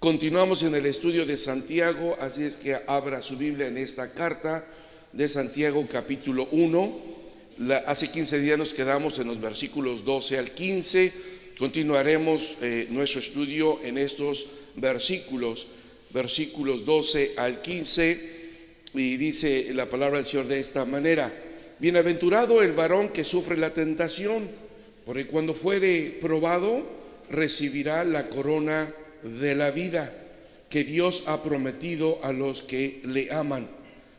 Continuamos en el estudio de Santiago, así es que abra su Biblia en esta carta de Santiago capítulo 1. Hace 15 días nos quedamos en los versículos 12 al 15. Continuaremos nuestro estudio en estos versículos 12 al 15, y dice la palabra del Señor de esta manera: bienaventurado el varón que sufre la tentación, porque cuando fuere probado recibirá la corona de la vida que Dios ha prometido a los que le aman.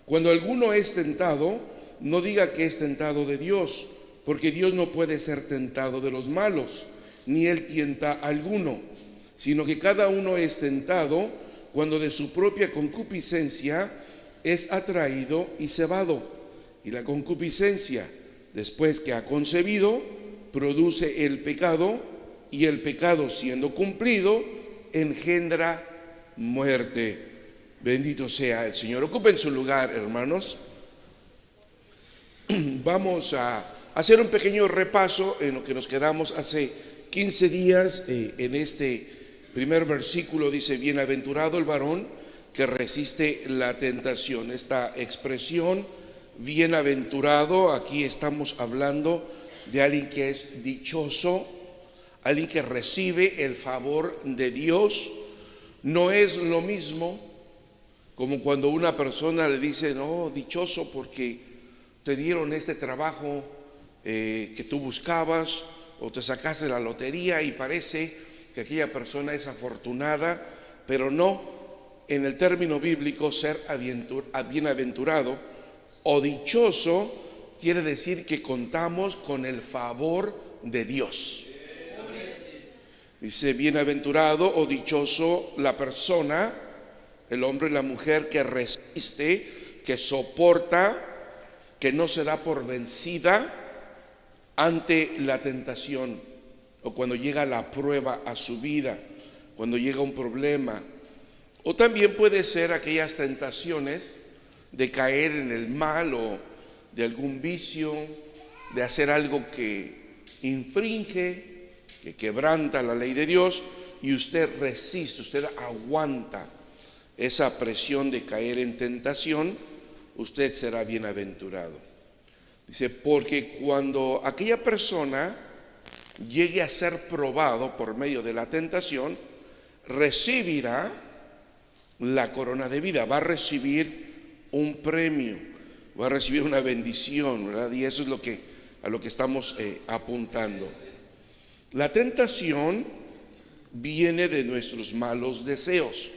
Cuando alguno es tentado, no diga que es tentado de Dios, porque Dios no puede ser tentado de los malos, ni él tienta a alguno, sino que cada uno es tentado cuando de su propia concupiscencia es atraído y cebado. Y la concupiscencia, después que ha concebido, produce el pecado, y el pecado, siendo cumplido, engendra muerte. Bendito sea el Señor. Ocupen su lugar, hermanos. Vamos a hacer un pequeño repaso en lo que nos quedamos hace 15 días. En este primer versículo dice: bienaventurado el varón que resiste la tentación. Esta expresión, bienaventurado, aquí estamos hablando de alguien que es dichoso, alguien que recibe el favor de Dios. No es lo mismo como cuando una persona le dice: no, dichoso porque te dieron este trabajo que tú buscabas, o te sacaste la lotería, y parece que aquella persona es afortunada, pero no. En el término bíblico, ser bienaventurado o dichoso quiere decir que contamos con el favor de Dios. Dice: bienaventurado o dichoso la persona, el hombre y la mujer, que resiste, que soporta, que no se da por vencida ante la tentación, o cuando llega la prueba a su vida, cuando llega un problema. O también puede ser aquellas tentaciones de caer en el mal, o de algún vicio, de hacer algo que infringe, que quebranta la ley de Dios, y usted resiste, usted aguanta esa presión de caer en tentación. Usted será bienaventurado. Dice: porque cuando aquella persona llegue a ser probado por medio de la tentación, recibirá la corona de vida, va a recibir un premio, va a recibir una bendición, ¿verdad? Y eso es a lo que estamos apuntando. La tentación viene de nuestros malos deseos.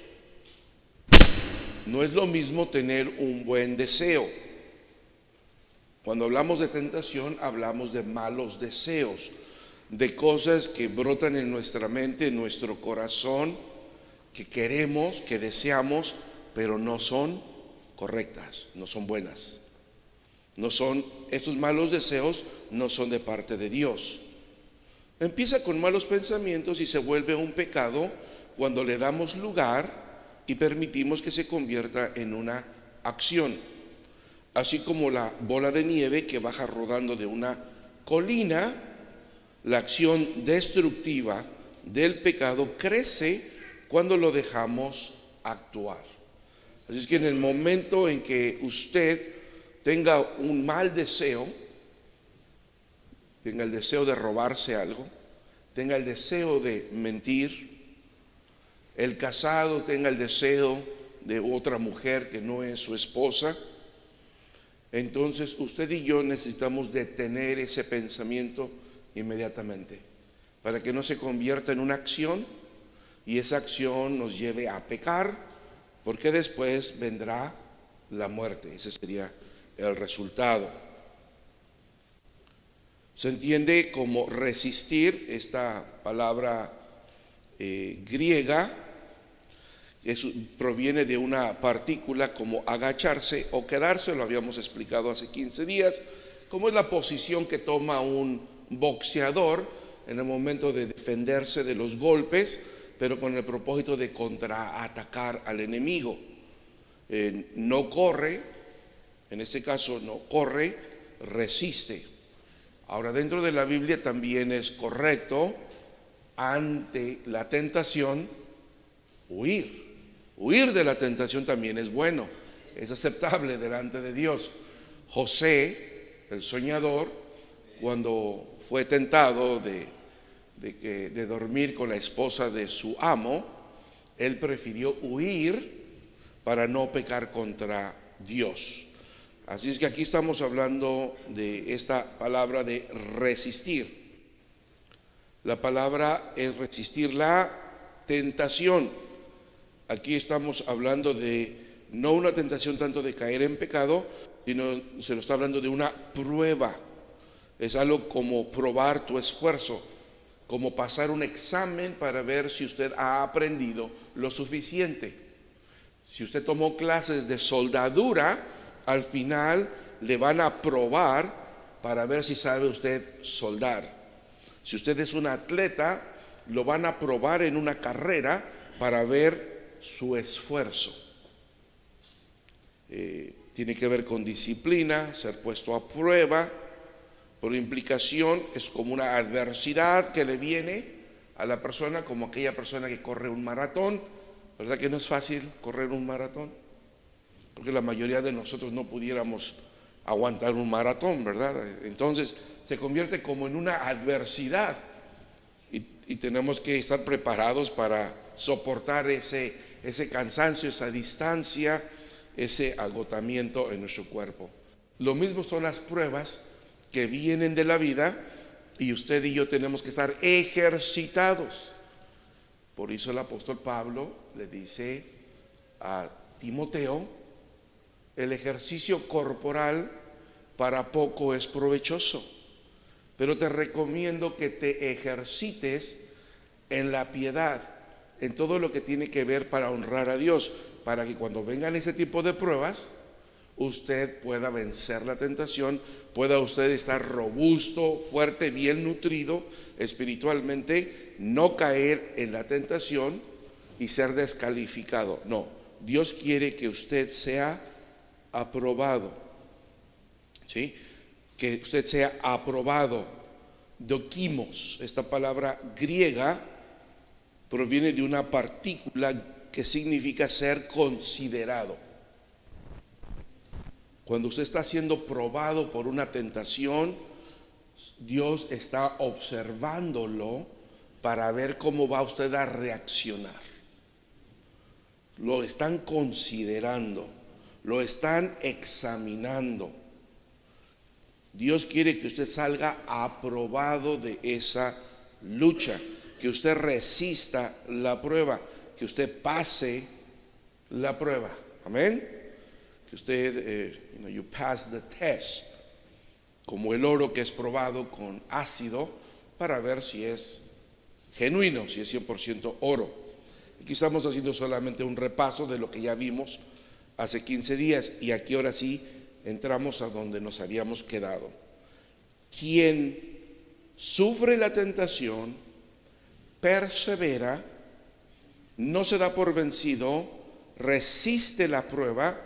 No es lo mismo tener un buen deseo. Cuando hablamos de tentación, hablamos de malos deseos, de cosas que brotan en nuestra mente, en nuestro corazón, que queremos, que deseamos, pero no son correctas, no son buenas. Estos malos deseos no son de parte de Dios. Empieza con malos pensamientos y se vuelve un pecado cuando le damos lugar y permitimos que se convierta en una acción. Así como la bola de nieve que baja rodando de una colina, la acción destructiva del pecado crece cuando lo dejamos actuar. Así es que en el momento en que usted tenga un mal deseo, tenga el deseo de robarse algo, tenga el deseo de mentir, el casado tenga el deseo de otra mujer que no es su esposa, entonces usted y yo necesitamos detener ese pensamiento inmediatamente, para que no se convierta en una acción y esa acción nos lleve a pecar, porque después vendrá la muerte. Ese sería el resultado. Se entiende como resistir. Esta palabra griega proviene de una partícula como agacharse o quedarse. Lo habíamos explicado hace 15 días, como es la posición que toma un boxeador en el momento de defenderse de los golpes, pero con el propósito de contraatacar al enemigo. No corre, en este caso no corre, resiste. Ahora, dentro de la Biblia también es correcto, ante la tentación, huir. Huir de la tentación también es bueno, es aceptable delante de Dios. José, el soñador, cuando fue tentado de dormir con la esposa de su amo, él prefirió huir para no pecar contra Dios. Así es que aquí estamos hablando de esta palabra de resistir. La palabra es resistir la tentación. Aquí estamos hablando de no una tentación tanto de caer en pecado, sino se lo está hablando de una prueba. Es algo como probar tu esfuerzo, como pasar un examen para ver si usted ha aprendido lo suficiente. Si usted tomó clases de soldadura, al final le van a probar para ver si sabe usted soldar. Si usted es un atleta, lo van a probar en una carrera para ver su esfuerzo. Tiene que ver con disciplina, ser puesto a prueba. Por implicación es como una adversidad que le viene a la persona, como aquella persona que corre un maratón. ¿Verdad que no es fácil correr un maratón? Porque la mayoría de nosotros no pudiéramos aguantar un maratón, ¿verdad? Entonces se convierte como en una adversidad y tenemos que estar preparados para soportar ese cansancio, esa distancia, ese agotamiento en nuestro cuerpo. Lo mismo son las pruebas que vienen de la vida y usted y yo tenemos que estar ejercitados. Por eso el apóstol Pablo le dice a Timoteo: el ejercicio corporal para poco es provechoso, pero te recomiendo que te ejercites en la piedad, en todo lo que tiene que ver para honrar a Dios, para que cuando vengan ese tipo de pruebas, usted pueda vencer la tentación, pueda usted estar robusto, fuerte, bien nutrido espiritualmente, no caer en la tentación y ser descalificado. No, Dios quiere que usted sea aprobado, ¿sí? Que usted sea aprobado. Dokimos, esta palabra griega proviene de una partícula que significa ser considerado. Cuando usted está siendo probado por una tentación, Dios está observándolo para ver cómo va usted a reaccionar. Lo están considerando, lo están examinando. Dios quiere que usted salga aprobado de esa lucha, que usted resista la prueba, que usted pase la prueba. Amén. Que usted, you pass the test, como el oro que es probado con ácido para ver si es genuino, si es 100% oro. Aquí estamos haciendo solamente un repaso de lo que ya vimos hace 15 días y aquí ahora sí entramos a donde nos habíamos quedado. Quien sufre la tentación, persevera, no se da por vencido, resiste la prueba,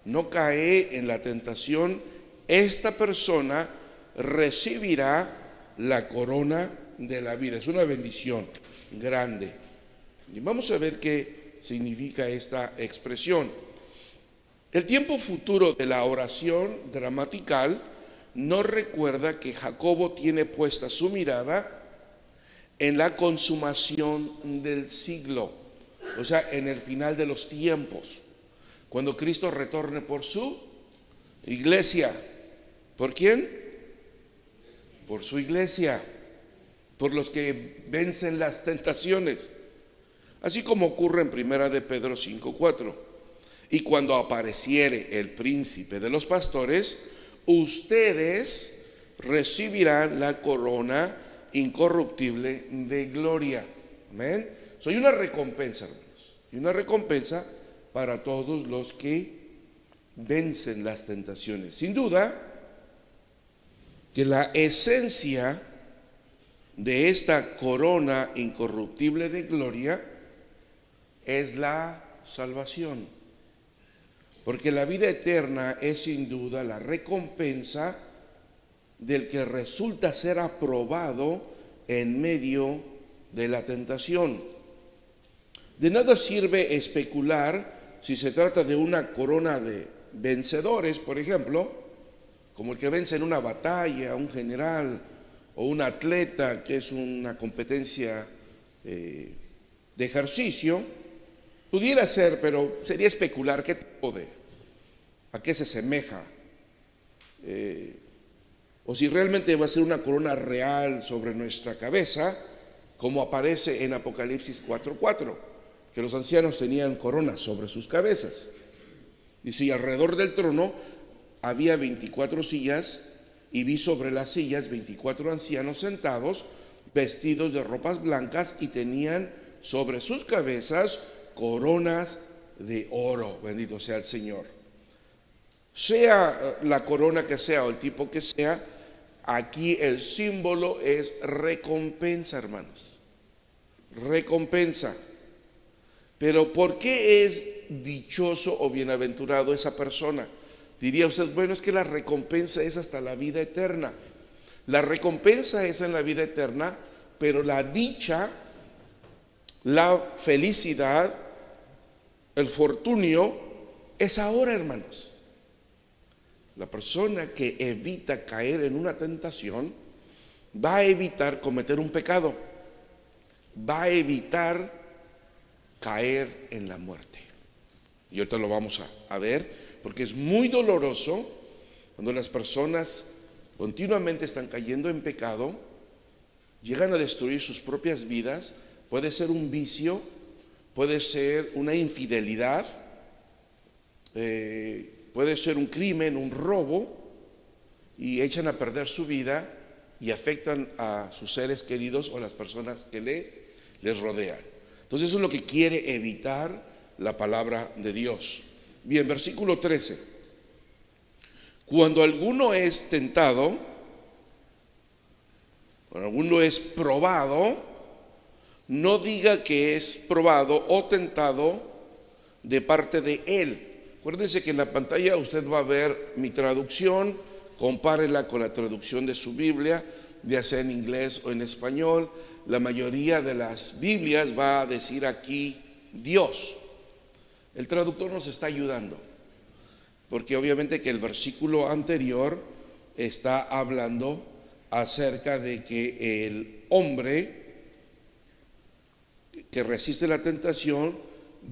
no cae en la tentación, esta persona recibirá la corona de la vida. Es una bendición grande. Y vamos a ver qué significa esta expresión. El tiempo futuro de la oración gramatical nos recuerda que Jacobo tiene puesta su mirada en la consumación del siglo, o sea, en el final de los tiempos, cuando Cristo retorne por su iglesia. ¿Por quién? Por su iglesia, por los que vencen las tentaciones, así como ocurre en Primera de Pedro 5:4. Y cuando apareciere el príncipe de los pastores, ustedes recibirán la corona incorruptible de gloria. Amén. Soy una recompensa, hermanos, y una recompensa para todos los que vencen las tentaciones. Sin duda que la esencia de esta corona incorruptible de gloria es la salvación, porque la vida eterna es sin duda la recompensa del que resulta ser aprobado en medio de la tentación. De nada sirve especular si se trata de una corona de vencedores, por ejemplo, como el que vence en una batalla, un general o un atleta, que es una competencia de ejercicio. Pudiera ser, pero sería especular qué tipo de, a qué se asemeja, o si realmente va a ser una corona real sobre nuestra cabeza, como aparece en Apocalipsis 4:4, que los ancianos tenían coronas sobre sus cabezas. Dice, y alrededor del trono había 24 sillas, y vi sobre las sillas 24 ancianos sentados, vestidos de ropas blancas, y tenían sobre sus cabezas coronas de oro. Bendito sea el Señor. Sea la corona que sea o el tipo que sea, aquí el símbolo es recompensa, hermanos. Recompensa. Pero ¿por qué es dichoso o bienaventurado esa persona? Diría usted, bueno, es que la recompensa es hasta la vida eterna. La recompensa es en la vida eterna, pero la dicha, la felicidad, el fortunio es ahora, hermanos. La persona que evita caer en una tentación va a evitar cometer un pecado, va a evitar caer en la muerte. Y ahorita lo vamos a ver, porque es muy doloroso cuando las personas continuamente están cayendo en pecado, llegan a destruir sus propias vidas. Puede ser un vicio, puede ser una infidelidad, puede ser un crimen, un robo, y echan a perder su vida y afectan a sus seres queridos o las personas que les rodean. Entonces eso es lo que quiere evitar la palabra de Dios. Bien, versículo 13. Cuando alguno es tentado, cuando alguno es probado, no diga que es probado o tentado de parte de él. Acuérdense que en la pantalla usted va a ver mi traducción, compárela con la traducción de su Biblia, ya sea en inglés o en español. La mayoría de las Biblias va a decir aquí Dios. El traductor nos está ayudando, porque obviamente que el versículo anterior está hablando acerca de que el hombre que resiste la tentación,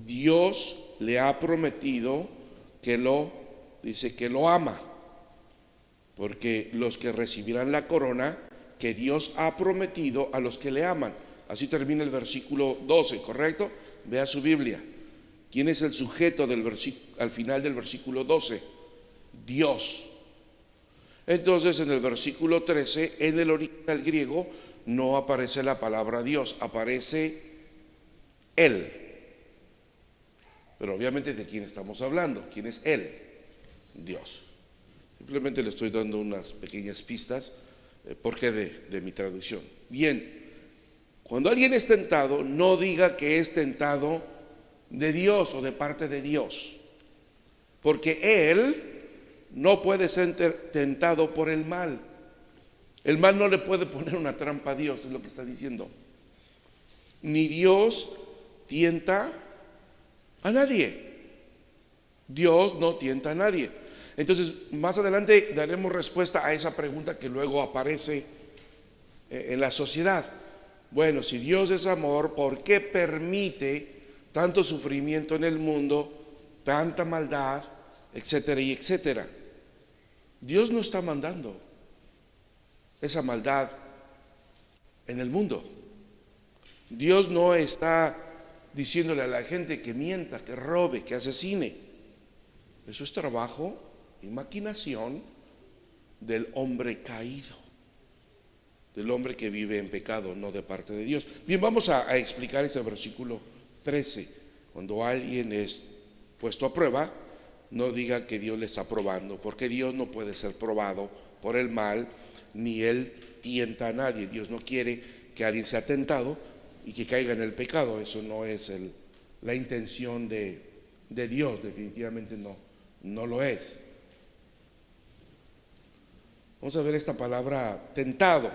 Dios le ha prometido dice que lo ama, porque los que recibirán la corona que Dios ha prometido a los que le aman. Así termina el versículo 12, ¿correcto? Vea su Biblia. ¿Quién es el sujeto al final del versículo 12? Dios. Entonces en el versículo 13, en el original griego, no aparece la palabra Dios, aparece Él. Pero obviamente, ¿de quién estamos hablando? ¿Quién es Él? Dios. Simplemente le estoy dando unas pequeñas pistas porque de mi traducción. Bien, cuando alguien es tentado, no diga que es tentado de Dios o de parte de Dios, porque Él no puede ser tentado por el mal. El mal no le puede poner una trampa a Dios, es lo que está diciendo. Ni Dios tienta a nadie. Dios no tienta a nadie. Entonces, más adelante daremos respuesta a esa pregunta que luego aparece en la sociedad. Bueno, si Dios es amor, ¿por qué permite tanto sufrimiento en el mundo, tanta maldad, etcétera y etcétera? Dios no está mandando esa maldad en el mundo. Dios no está diciéndole a la gente que mienta, que robe, que asesine. Eso es trabajo y maquinación del hombre caído, del hombre que vive en pecado, no de parte de Dios. Bien, vamos a explicar este versículo 13. Cuando alguien es puesto a prueba, no diga que Dios le está probando, porque Dios no puede ser probado por el mal, ni Él tienta a nadie. Dios no quiere que alguien sea tentado y que caiga en el pecado. Eso no es la intención de Dios, definitivamente no lo es. Vamos a ver esta palabra tentado.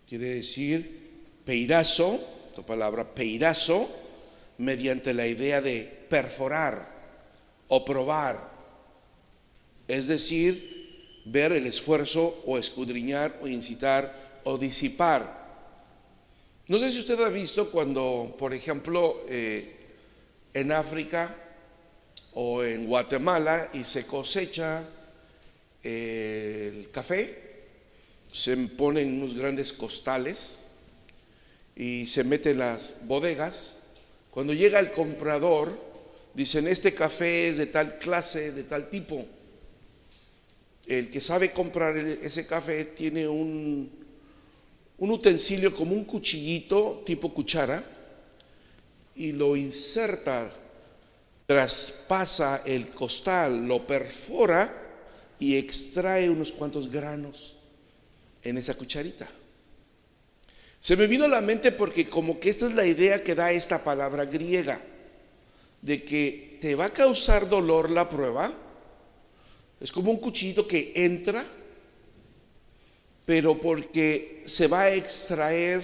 Quiere decir peirazo, esta palabra peirazo mediante la idea de perforar o probar, es decir, ver el esfuerzo o escudriñar o incitar o disipar. No sé si usted ha visto cuando, por ejemplo, en África o en Guatemala y se cosecha el café, se ponen unos grandes costales y se meten las bodegas. Cuando llega el comprador, dicen: este café es de tal clase, de tal tipo. El que sabe comprar ese café tiene un utensilio como un cuchillito tipo cuchara y lo inserta, traspasa el costal, lo perfora y extrae unos cuantos granos en esa cucharita. Se me vino a la mente porque como que esta es la idea que da esta palabra griega, de que te va a causar dolor la prueba. Es como un cuchillito que entra, pero porque se va a extraer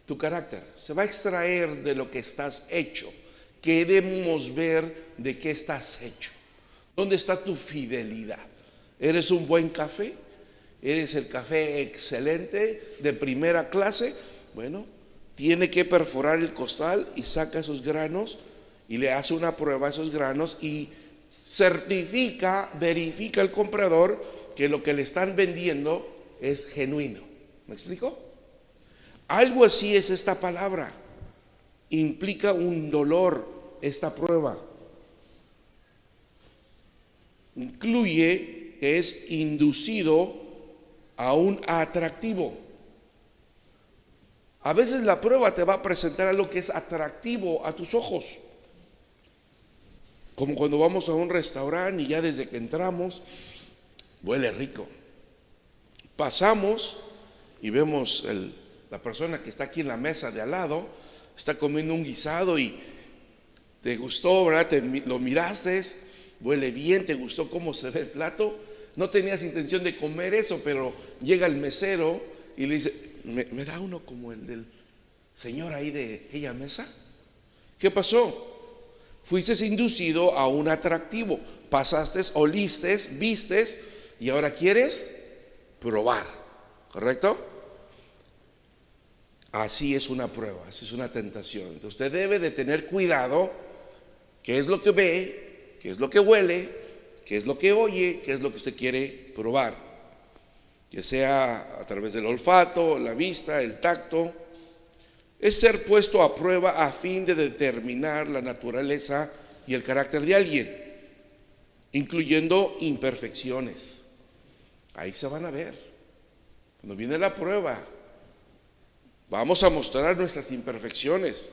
tu carácter, se va a extraer de lo que estás hecho. Queremos ver de qué estás hecho, dónde está tu fidelidad. ¿Eres un buen café? ¿Eres el café excelente, de primera clase? Bueno, tiene que perforar el costal y saca esos granos y le hace una prueba a esos granos y certifica, verifica el comprador que lo que le están vendiendo es genuino. ¿Me explico? Algo así es esta palabra. Implica un dolor esta prueba. Incluye que es inducido a un atractivo. A veces la prueba te va a presentar algo que es atractivo a tus ojos. Como cuando vamos a un restaurante y ya desde que entramos huele rico. Pasamos y vemos la persona que está aquí en la mesa de al lado, está comiendo un guisado y te gustó, ¿verdad? Lo miraste, huele bien, te gustó cómo se ve el plato. No tenías intención de comer eso, pero llega el mesero y le dice: ¿me da uno como el del señor ahí de aquella mesa? ¿Qué pasó? Fuiste inducido a un atractivo, pasaste, oliste, vistes y ahora quieres probar, ¿correcto? Así es una prueba, así es una tentación. Entonces usted debe de tener cuidado qué es lo que ve, qué es lo que huele, qué es lo que oye, qué es lo que usted quiere probar, que sea a través del olfato, la vista, el tacto. Es ser puesto a prueba a fin de determinar la naturaleza y el carácter de alguien, incluyendo imperfecciones. Ahí se van a ver. Cuando viene la prueba, vamos a mostrar nuestras imperfecciones,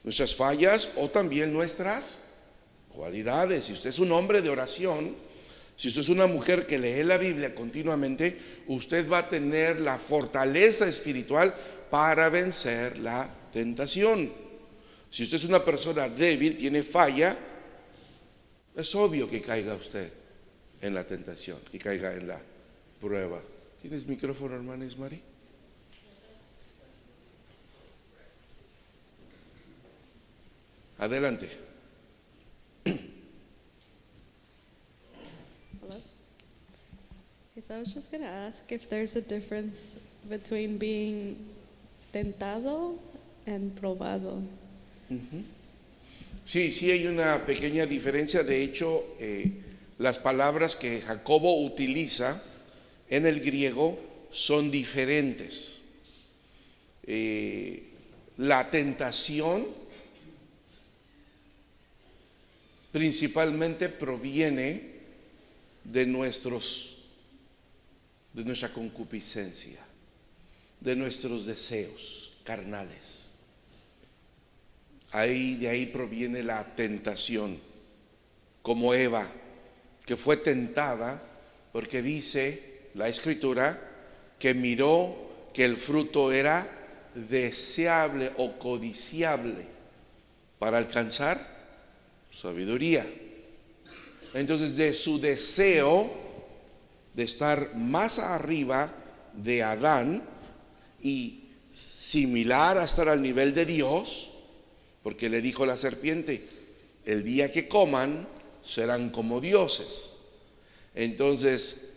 nuestras fallas o también nuestras cualidades. Si usted es un hombre de oración, si usted es una mujer que lee la Biblia continuamente, usted va a tener la fortaleza espiritual para vencer la tentación. Si usted es una persona débil, tiene falla, es obvio que caiga usted en la tentación y caiga en la prueba. ¿Tienes micrófono, hermana Ismari? Adelante. Hello? Okay, so I was just going to ask if there's a difference between being tentado and probado. Sí, sí hay una pequeña diferencia. De hecho, las palabras que Jacobo utiliza en el griego son diferentes. La tentación principalmente proviene de nuestra concupiscencia, de nuestros deseos carnales. De ahí proviene la tentación, como Eva, que fue tentada porque dice la Escritura que miró que el fruto era deseable o codiciable para alcanzar sabiduría. Entonces, de su deseo de estar más arriba de Adán y similar a estar al nivel de Dios, porque le dijo la serpiente: el día que coman serán como dioses. Entonces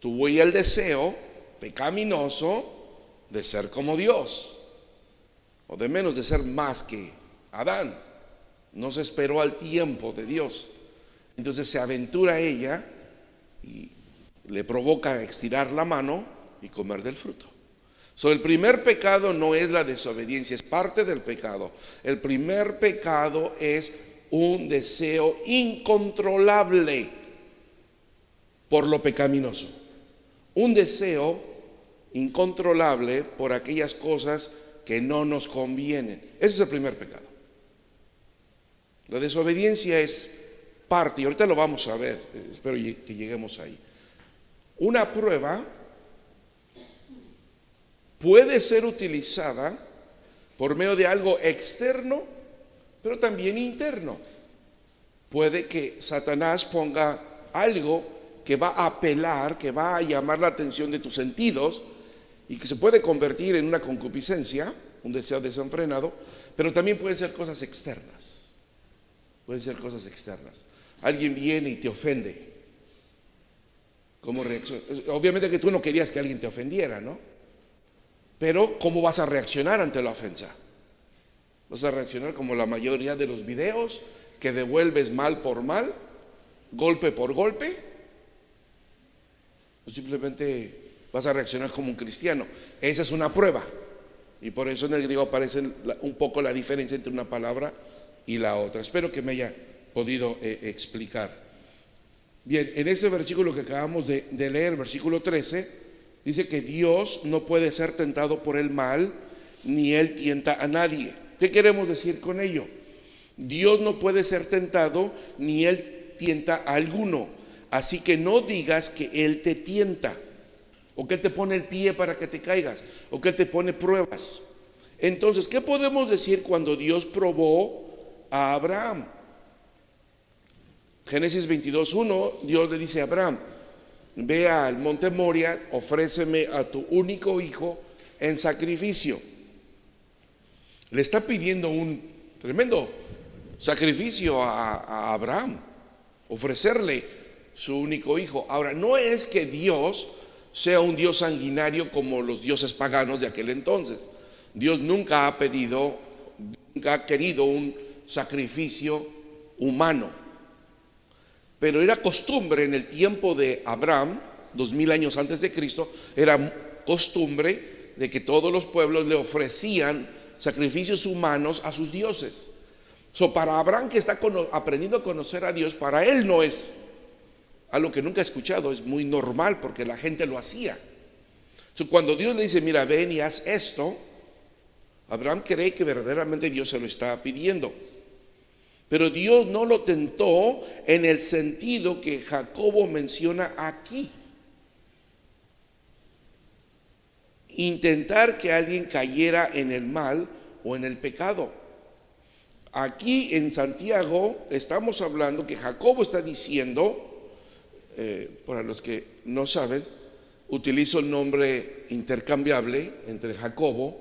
tuvo ya el deseo pecaminoso de ser como Dios, o de menos de ser más que Adán. No se esperó al tiempo de Dios. Entonces se aventura ella y le provoca estirar la mano y comer del fruto. El primer pecado no es la desobediencia, es parte del pecado. El primer pecado es un deseo incontrolable por lo pecaminoso. Un deseo incontrolable por aquellas cosas que no nos convienen. Ese es el primer pecado. La desobediencia es parte, y ahorita lo vamos a ver, espero que lleguemos ahí. Una prueba puede ser utilizada por medio de algo externo, pero también interno. Puede que Satanás ponga algo que va a apelar, que va a llamar la atención de tus sentidos y que se puede convertir en una concupiscencia, un deseo desenfrenado, pero también pueden ser cosas externas. Pueden ser cosas externas. Alguien viene y te ofende. ¿Cómo reacciona? Obviamente que tú no querías que alguien te ofendiera, ¿no? Pero ¿cómo vas a reaccionar ante la ofensa? ¿Vas a reaccionar como la mayoría de los videos que devuelves mal por mal, golpe por golpe? ¿O simplemente vas a reaccionar como un cristiano? Esa es una prueba. Y por eso en el griego aparece un poco la diferencia entre una palabra y la otra. Espero que me haya podido explicar. Bien, en ese versículo que acabamos de leer, versículo 13, dice que Dios no puede ser tentado por el mal, ni Él tienta a nadie. ¿Qué queremos decir con ello? Dios no puede ser tentado, ni Él tienta a alguno. Así que no digas que Él te tienta, o que Él te pone el pie para que te caigas, o que Él te pone pruebas. Entonces, ¿qué podemos decir cuando Dios probó a Abraham? Génesis 22:1, Dios le dice a Abraham: ve al monte Moria, ofréceme a tu único hijo en sacrificio. Le está pidiendo un tremendo sacrificio a Abraham, ofrecerle su único hijo. Ahora, no es que Dios sea un Dios sanguinario como los dioses paganos de aquel entonces. Dios nunca ha pedido, nunca ha querido un sacrificio humano. Pero era costumbre en el tiempo de Abraham, 2000 años antes de Cristo, era costumbre de que todos los pueblos le ofrecían sacrificios humanos a sus dioses. Para Abraham, que está aprendiendo a conocer a Dios, para él no es algo que nunca ha escuchado, es muy normal porque la gente lo hacía. Cuando Dios le dice: mira, ven y haz esto, Abraham cree que verdaderamente Dios se lo está pidiendo. Pero Dios no lo tentó en el sentido que Jacobo menciona aquí. Intentar que alguien cayera en el mal o en el pecado. Aquí en Santiago estamos hablando que Jacobo está diciendo, para los que no saben, utilizo el nombre intercambiable entre Jacobo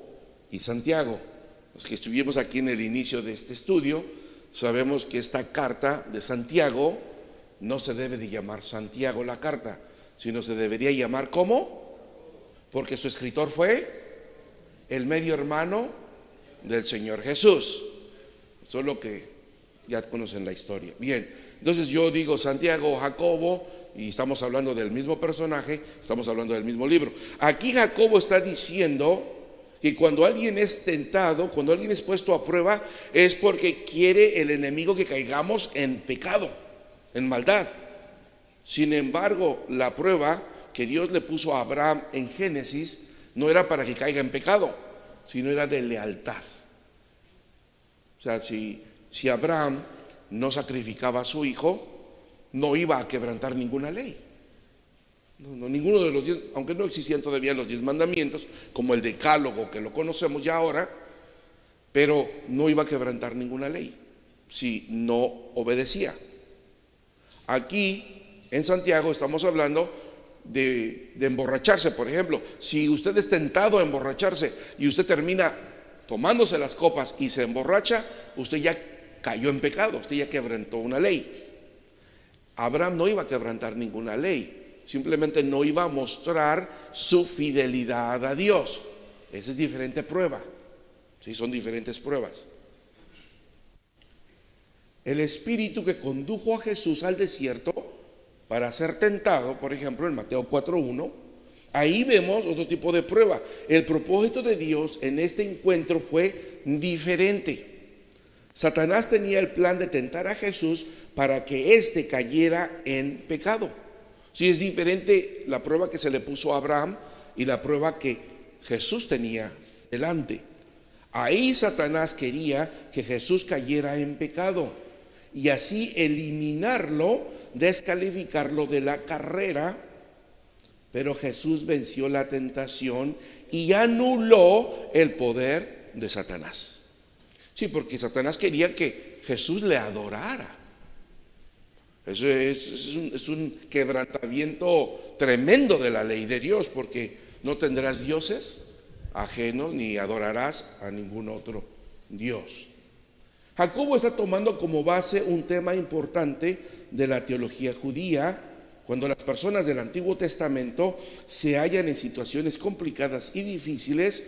y Santiago. Los que estuvimos aquí en el inicio de este estudio sabemos que esta carta de Santiago no se debe de llamar Santiago la carta, sino se debería llamar ¿cómo? Porque su escritor fue el medio hermano del Señor Jesús. Eso es lo que ya conocen la historia. Bien, entonces yo digo Santiago o Jacobo y estamos hablando del mismo personaje, estamos hablando del mismo libro. Aquí Jacobo está diciendo que cuando alguien es tentado, cuando alguien es puesto a prueba, es porque quiere el enemigo que caigamos en pecado, en maldad. Sin embargo, la prueba que Dios le puso a Abraham en Génesis no era para que caiga en pecado, sino era de lealtad. O sea, si Abraham no sacrificaba a su hijo, no iba a quebrantar ninguna ley. No, ninguno de los 10, aunque no existían todavía los 10 mandamientos, como el decálogo que lo conocemos ya ahora, pero no iba a quebrantar ninguna ley si no obedecía. Aquí en Santiago estamos hablando de emborracharse, por ejemplo. Si usted es tentado a emborracharse y usted termina tomándose las copas y se emborracha, usted ya cayó en pecado, usted ya quebrantó una ley. Abraham no iba a quebrantar ninguna ley, simplemente no iba a mostrar su fidelidad a Dios. Esa es diferente prueba. Sí, son diferentes pruebas. El espíritu que condujo a Jesús al desierto para ser tentado, por ejemplo, en Mateo 4:1, ahí vemos otro tipo de prueba. El propósito de Dios en este encuentro fue diferente. Satanás tenía el plan de tentar a Jesús para que éste cayera en pecado. Sí, es diferente la prueba que se le puso a Abraham y la prueba que Jesús tenía delante. Ahí Satanás quería que Jesús cayera en pecado y así eliminarlo, descalificarlo de la carrera. Pero Jesús venció la tentación y anuló el poder de Satanás. Sí, porque Satanás quería que Jesús le adorara. Eso es un quebrantamiento tremendo de la ley de Dios, porque no tendrás dioses ajenos ni adorarás a ningún otro Dios. Jacobo está tomando como base un tema importante de la teología judía. Cuando las personas del Antiguo Testamento se hallan en situaciones complicadas y difíciles,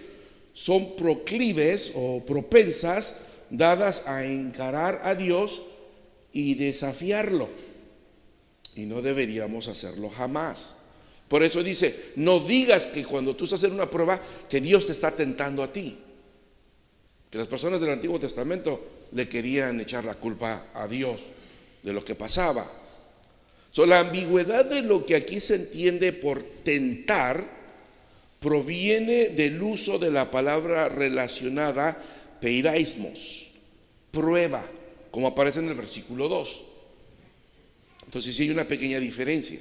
son proclives o propensas, dadas a encarar a Dios y desafiarlo. Y no deberíamos hacerlo jamás. Por eso dice, no digas que cuando tú estás en una prueba, que Dios te está tentando a ti. Que las personas del Antiguo Testamento le querían echar la culpa a Dios de lo que pasaba. La ambigüedad de lo que aquí se entiende por tentar proviene del uso de la palabra relacionada peiraismos, prueba, como aparece en el versículo 2. Entonces sí hay una pequeña diferencia,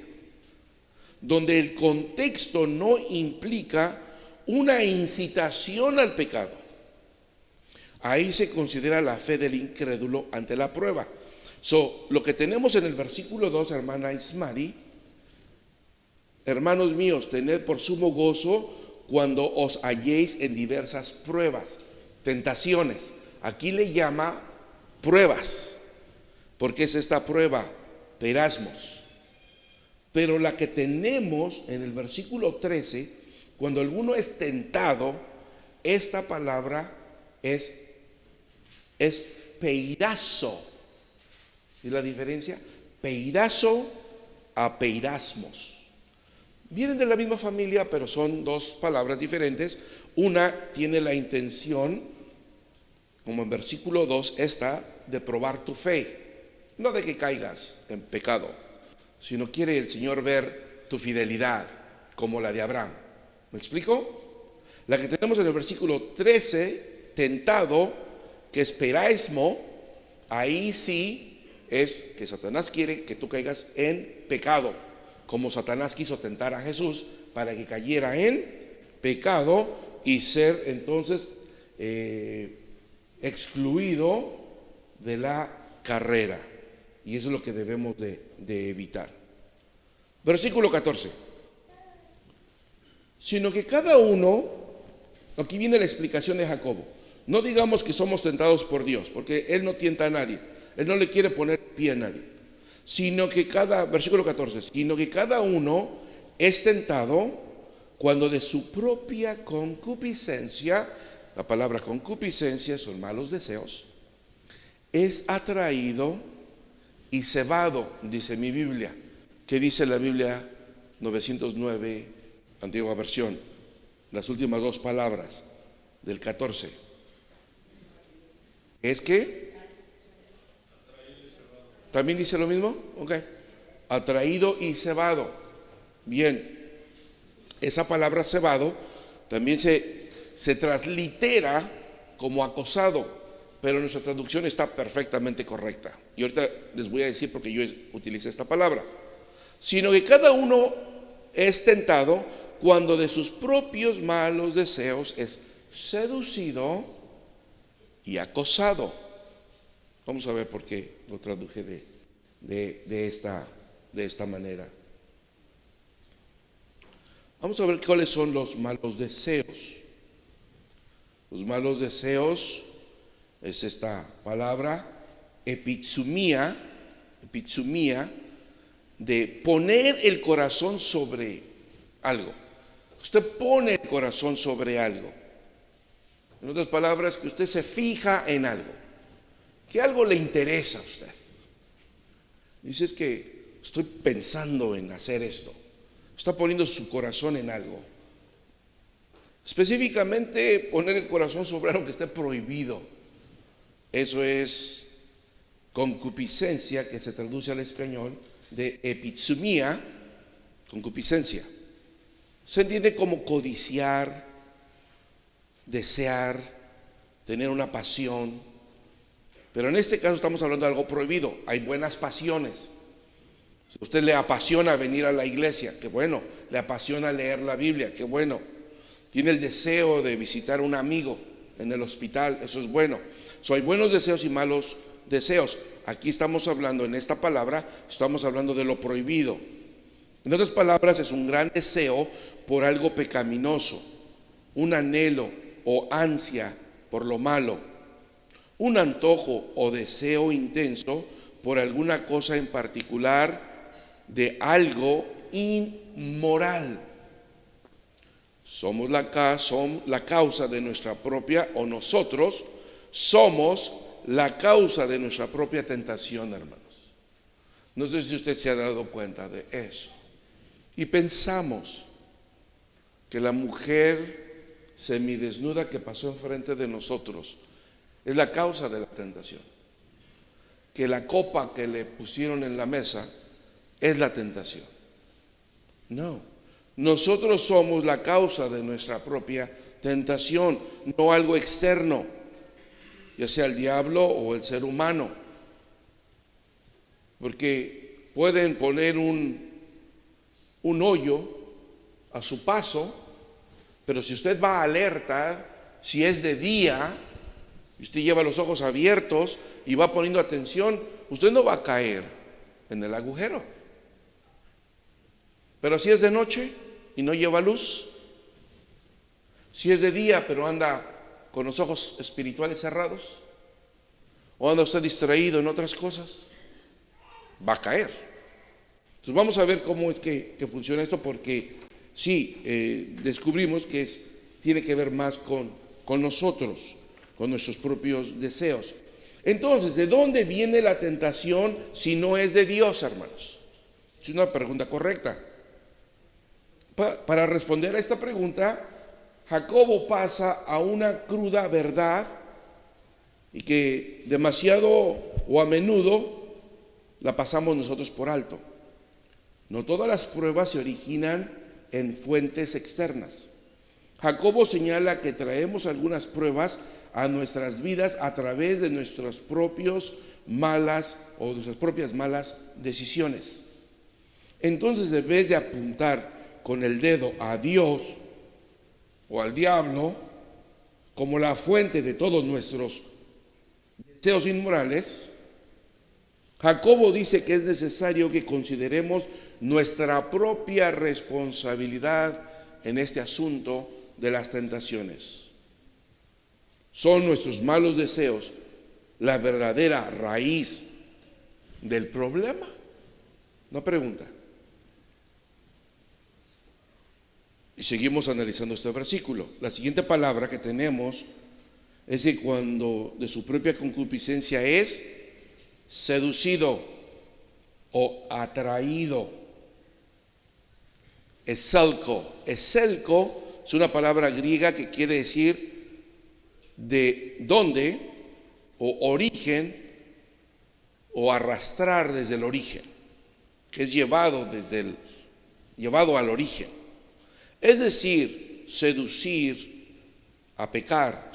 donde el contexto no implica una incitación al pecado. Ahí se considera la fe del incrédulo ante la prueba. Lo que tenemos en el versículo 2, hermana Ismari: hermanos míos, tened por sumo gozo cuando os halléis en diversas pruebas, tentaciones. Aquí le llama pruebas, porque es esta prueba, perasmos. Pero la que tenemos en el versículo 13, cuando alguno es tentado, esta palabra es peirazo. ¿Y la diferencia? Peirazo a peirasmos. Vienen de la misma familia, pero son dos palabras diferentes. Una tiene la intención, como en versículo 2, esta de probar tu fe, no de que caigas en pecado, sino quiere el Señor ver tu fidelidad como la de Abraham. ¿Me explico? La que tenemos en el versículo 13, tentado, que es peraismo, ahí sí es que Satanás quiere que tú caigas en pecado, como Satanás quiso tentar a Jesús para que cayera en pecado y ser entonces excluido de la carrera. Y eso es lo que debemos de evitar. Versículo 14. Sino que cada uno, aquí viene la explicación de Jacobo, no digamos que somos tentados por Dios, porque Él no tienta a nadie, Él no le quiere poner pie a nadie, sino que versículo 14, sino que cada uno es tentado cuando de su propia concupiscencia, la palabra concupiscencia son malos deseos, es atraído y cebado, dice mi Biblia. ¿Qué dice la Biblia 909, antigua versión? Las últimas dos palabras del 14. ¿Es que? ¿También dice lo mismo? Ok. Atraído y cebado. Bien. Esa palabra cebado también se translitera como acosado, pero nuestra traducción está perfectamente correcta. Y ahorita les voy a decir porque yo utilicé esta palabra. Sino que cada uno es tentado cuando de sus propios malos deseos es seducido y acosado. Vamos a ver por qué lo traduje de esta manera. Vamos a ver cuáles son los malos deseos. Los malos deseos es esta palabra, epitsumía, de poner el corazón sobre algo. Usted pone el corazón sobre algo. En otras palabras, que usted se fija en algo, que algo le interesa a usted. Dice, es que estoy pensando en hacer esto. Está poniendo su corazón en algo. Específicamente, poner el corazón sobre algo que esté prohibido. Eso es concupiscencia, que se traduce al español de epitsumía, concupiscencia. Se entiende como codiciar, desear, tener una pasión. Pero en este caso estamos hablando de algo prohibido. Hay buenas pasiones. Si a usted le apasiona venir a la iglesia, qué bueno. Le apasiona leer la Biblia, qué bueno. Tiene el deseo de visitar a un amigo en el hospital, eso es bueno. Hay buenos deseos y malos deseos. Aquí estamos hablando, en esta palabra, estamos hablando de lo prohibido. En otras palabras, es un gran deseo por algo pecaminoso, un anhelo o ansia por lo malo, un antojo o deseo intenso por alguna cosa en particular de algo inmoral. Somos la causa de nuestra propia, o nosotros somos la causa de nuestra propia tentación, hermanos. No sé si usted se ha dado cuenta de eso. Y pensamos que la mujer semidesnuda que pasó enfrente de nosotros es la causa de la tentación. Que la copa que le pusieron en la mesa es la tentación. No, nosotros somos la causa de nuestra propia tentación, no algo externo, ya sea el diablo o el ser humano. Porque pueden poner un hoyo a su paso, pero si usted va alerta, si es de día, y usted lleva los ojos abiertos y va poniendo atención, usted no va a caer en el agujero. Pero si es de noche y no lleva luz, si es de día pero anda con los ojos espirituales cerrados, o anda usted distraído en otras cosas, va a caer. Entonces vamos a ver cómo es que funciona esto, porque sí, descubrimos que tiene que ver más con nosotros, con nuestros propios deseos. Entonces, ¿de dónde viene la tentación si no es de Dios, hermanos? Es una pregunta correcta. Para responder a esta pregunta, Jacobo pasa a una cruda verdad y que demasiado o a menudo la pasamos nosotros por alto. No todas las pruebas se originan en fuentes externas. Jacobo señala que traemos algunas pruebas a nuestras vidas a través de nuestras propias malas decisiones. Entonces, en vez de apuntar con el dedo a Dios o al diablo como la fuente de todos nuestros deseos inmorales, Jacobo dice que es necesario que consideremos nuestra propia responsabilidad en este asunto de las tentaciones. ¿Son nuestros malos deseos la verdadera raíz del problema? Una pregunta. Y seguimos analizando este versículo. La siguiente palabra que tenemos es que cuando de su propia concupiscencia es seducido o atraído. Eselco es una palabra griega que quiere decir de dónde o origen o arrastrar desde el origen, que es llevado al origen. Es decir, seducido a pecar,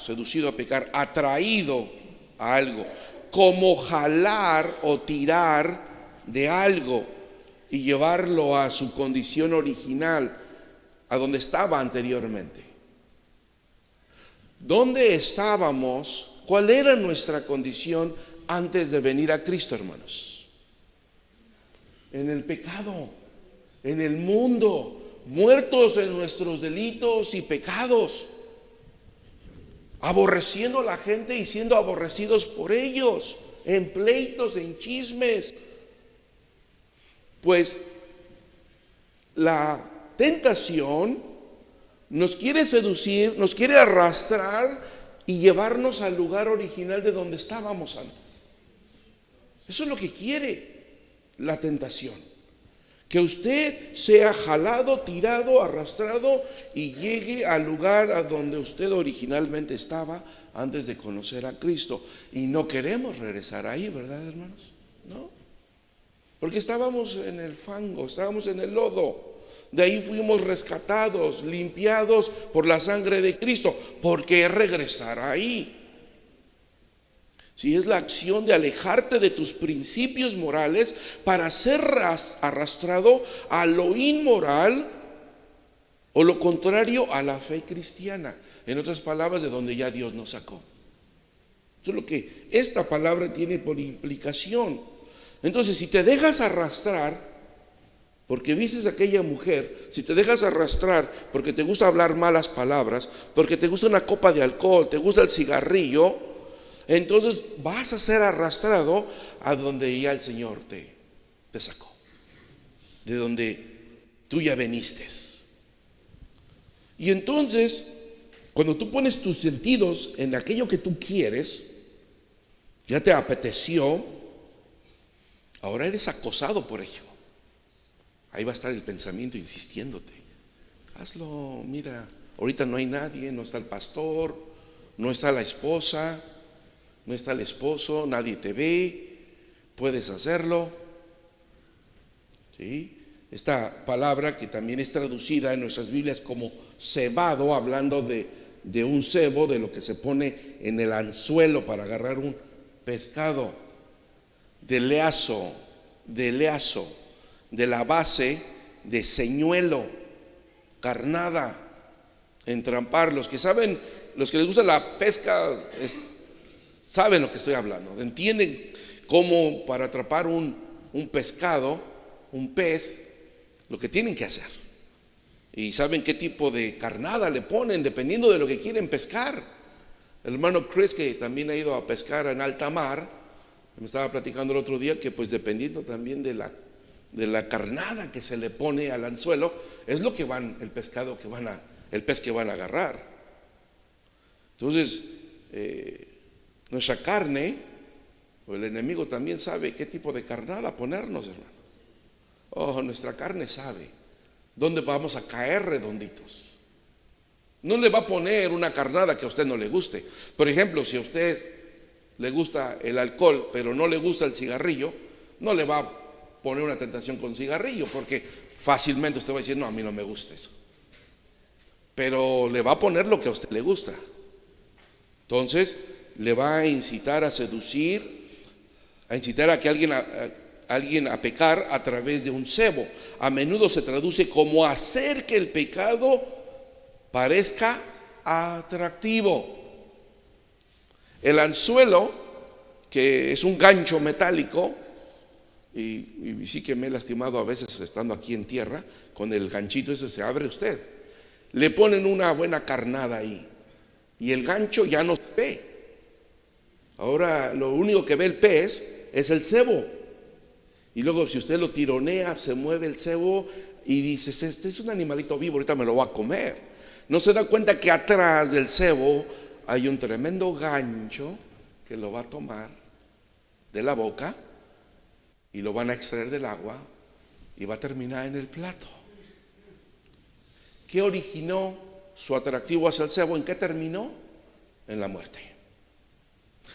atraído a algo, como jalar o tirar de algo y llevarlo a su condición original, a donde estaba anteriormente. ¿Dónde estábamos? ¿Cuál era nuestra condición antes de venir a Cristo, hermanos? En el pecado, en el mundo, muertos en nuestros delitos y pecados. aborreciendo a la gente y siendo aborrecidos por ellos, en pleitos, en chismes. Pues la tentación nos quiere seducir, nos quiere arrastrar y llevarnos al lugar original de donde estábamos antes. Eso es lo que quiere la tentación, que usted sea jalado, tirado, arrastrado y llegue al lugar a donde usted originalmente estaba antes de conocer a Cristo. Y no queremos regresar ahí, ¿verdad, hermanos? No, porque estábamos en el fango, estábamos en el lodo. De ahí fuimos rescatados, limpiados por la sangre de Cristo. ¿Por qué regresar ahí? Si es la acción de alejarte de tus principios morales para ser arrastrado a lo inmoral o lo contrario a la fe cristiana. En otras palabras, de donde ya Dios nos sacó. Eso es lo que esta palabra tiene por implicación. Entonces, si te dejas arrastrar porque vistes a aquella mujer, si te dejas arrastrar porque te gusta hablar malas palabras, porque te gusta una copa de alcohol, te gusta el cigarrillo, entonces vas a ser arrastrado a donde ya el Señor te sacó, de donde tú ya veniste. Y entonces, cuando tú pones tus sentidos en aquello que tú quieres, ya te apeteció, ahora eres acosado por ello. Ahí va a estar el pensamiento insistiéndote. Hazlo, mira, ahorita no hay nadie, no está el pastor, no está la esposa, no está el esposo, nadie te ve, puedes hacerlo. ¿Sí? Esta palabra que también es traducida en nuestras Biblias como cebado, hablando de un cebo, de lo que se pone en el anzuelo para agarrar un pescado, de leazo, de la base de señuelo, carnada, entrampar. Los que saben, los que les gusta la pesca, saben lo que estoy hablando, entienden cómo para atrapar un pescado, un pez, lo que tienen que hacer. Y saben qué tipo de carnada le ponen dependiendo de lo que quieren pescar. El hermano Chris, que también ha ido a pescar en alta mar, me estaba platicando el otro día que pues dependiendo también de la carnada que se le pone al anzuelo, es lo que el pez que van a agarrar. Entonces, nuestra carne, o el enemigo también sabe qué tipo de carnada ponernos, hermanos. Oh, nuestra carne sabe dónde vamos a caer redonditos. No le va a poner una carnada que a usted no le guste. Por ejemplo, si a usted le gusta el alcohol, pero no le gusta el cigarrillo, no le va a poner una tentación con cigarrillo, porque fácilmente usted va a decir, no, a mí no me gusta eso. Pero le va a poner lo que a usted le gusta. Entonces, le va a incitar a seducir, a incitar a que alguien a pecar a través de un cebo. A menudo se traduce como hacer que el pecado parezca atractivo. El anzuelo, que es un gancho metálico, y sí que me he lastimado a veces estando aquí en tierra, con el ganchito ese se abre usted. Le ponen una buena carnada ahí y el gancho ya no se ve. Ahora lo único que ve el pez es el cebo. Y luego si usted lo tironea, se mueve el cebo y dice, este es un animalito vivo, ahorita me lo voy a comer. No se da cuenta que atrás del cebo hay un tremendo gancho que lo va a tomar de la boca y lo van a extraer del agua y va a terminar en el plato. ¿Qué originó su atractivo hacia el cebo? ¿En qué terminó? En la muerte.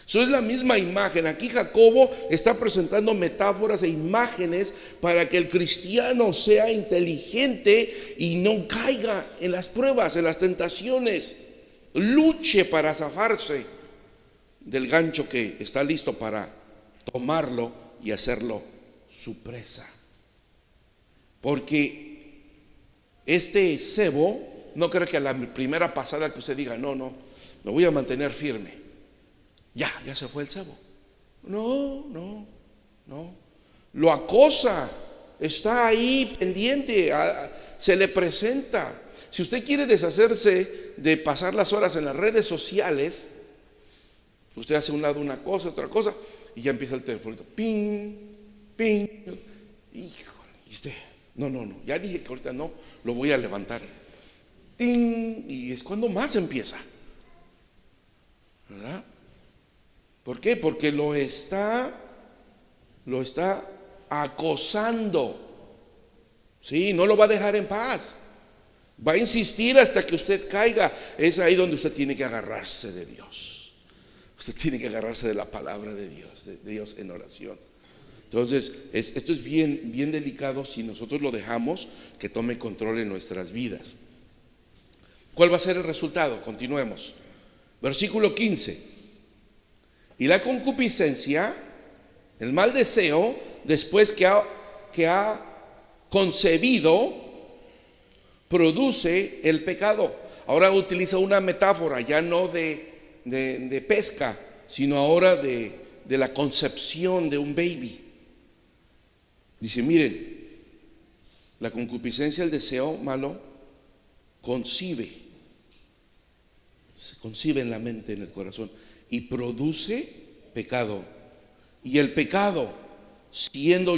Eso es la misma imagen. Aquí Jacobo está presentando metáforas e imágenes para que el cristiano sea inteligente y no caiga en las pruebas, en las tentaciones. Luche para zafarse del gancho que está listo para tomarlo y hacerlo su presa. Porque este cebo, no creo que a la primera pasada que usted diga, no, me voy a mantener firme, ya se fue el cebo. No, lo acosa, está ahí pendiente, se le presenta. Si usted quiere deshacerse de pasar las horas en las redes sociales, usted hace a un lado una cosa, otra cosa, y ya empieza el teléfono. Ping, ping. Híjole, y usted, no, ya dije que ahorita no, lo voy a levantar. Ting, y es cuando más empieza, ¿verdad? ¿Por qué? Porque lo está acosando. Sí, no lo va a dejar en paz. Va a insistir hasta que usted caiga. Es ahí donde usted tiene que agarrarse de Dios. Usted tiene que agarrarse de la palabra de Dios en oración. Entonces, esto es bien delicado si nosotros lo dejamos que tome control en nuestras vidas. ¿Cuál va a ser el resultado? Continuemos. Versículo 15. Y la concupiscencia, el mal deseo, después que ha concebido, produce el pecado. Ahora utiliza una metáfora, ya no de pesca, sino ahora de la concepción de un baby. Dice, miren, la concupiscencia, el deseo malo, se concibe en la mente, en el corazón, y produce pecado. Y el pecado, siendo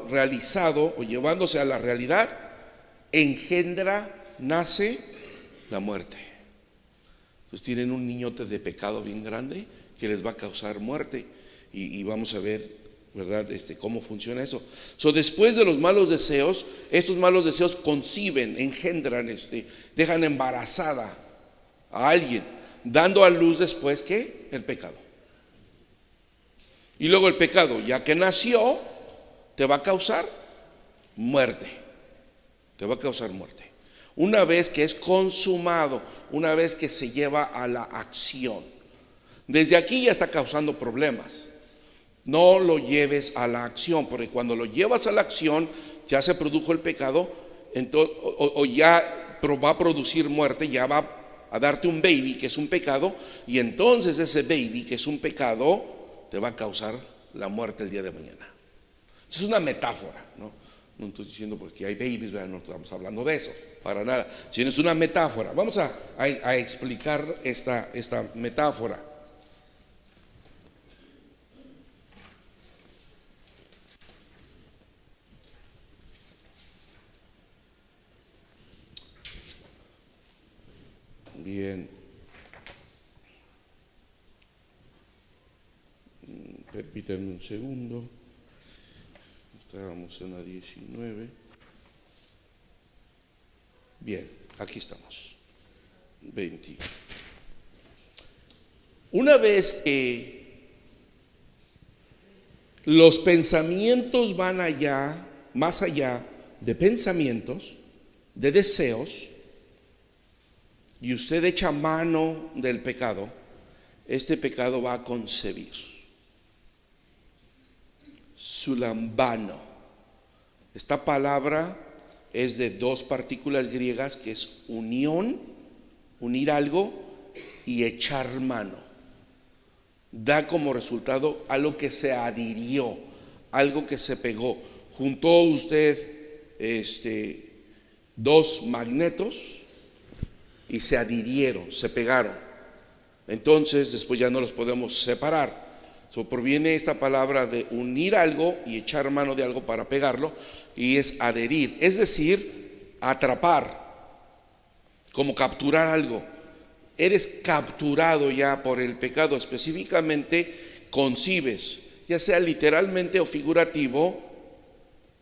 realizado o llevándose a la realidad, nace la muerte. Entonces tienen un niñote de pecado bien grande que les va a causar muerte, y vamos a ver, ¿verdad? Cómo funciona eso. Después de los malos deseos, estos malos deseos conciben, engendran, dejan embarazada a alguien, dando a luz después que el pecado. Y luego el pecado, ya que nació, te va a causar muerte. Te va a causar muerte. Una vez que es consumado, una vez que se lleva a la acción. Desde aquí ya está causando problemas. No lo lleves a la acción, porque cuando lo llevas a la acción, ya se produjo el pecado, o ya va a producir muerte, ya va a darte un baby que es un pecado, y entonces ese baby que es un pecado te va a causar la muerte el día de mañana. Es una metáfora, ¿no? No estoy diciendo porque hay babies, ¿verdad? No estamos hablando de eso, para nada, sino es una metáfora. Vamos a explicar esta metáfora. Bien. Permítanme un segundo. Estábamos en la 19. Bien, aquí estamos. 20. Una vez que los pensamientos van más allá de pensamientos, de deseos, y usted echa mano del pecado, este pecado va a concebir. Sulambano. Esta palabra es de dos partículas griegas, que es unión, unir algo, y echar mano. Da como resultado algo que se adhirió, algo que se pegó. Juntó usted dos magnetos y se adhirieron, se pegaron. Entonces después ya no los podemos separar. Proviene esta palabra de unir algo y echar mano de algo para pegarlo, y es adherir, es decir, atrapar, como capturar algo. Eres capturado ya por el pecado. Específicamente concibes, ya sea literalmente o figurativo.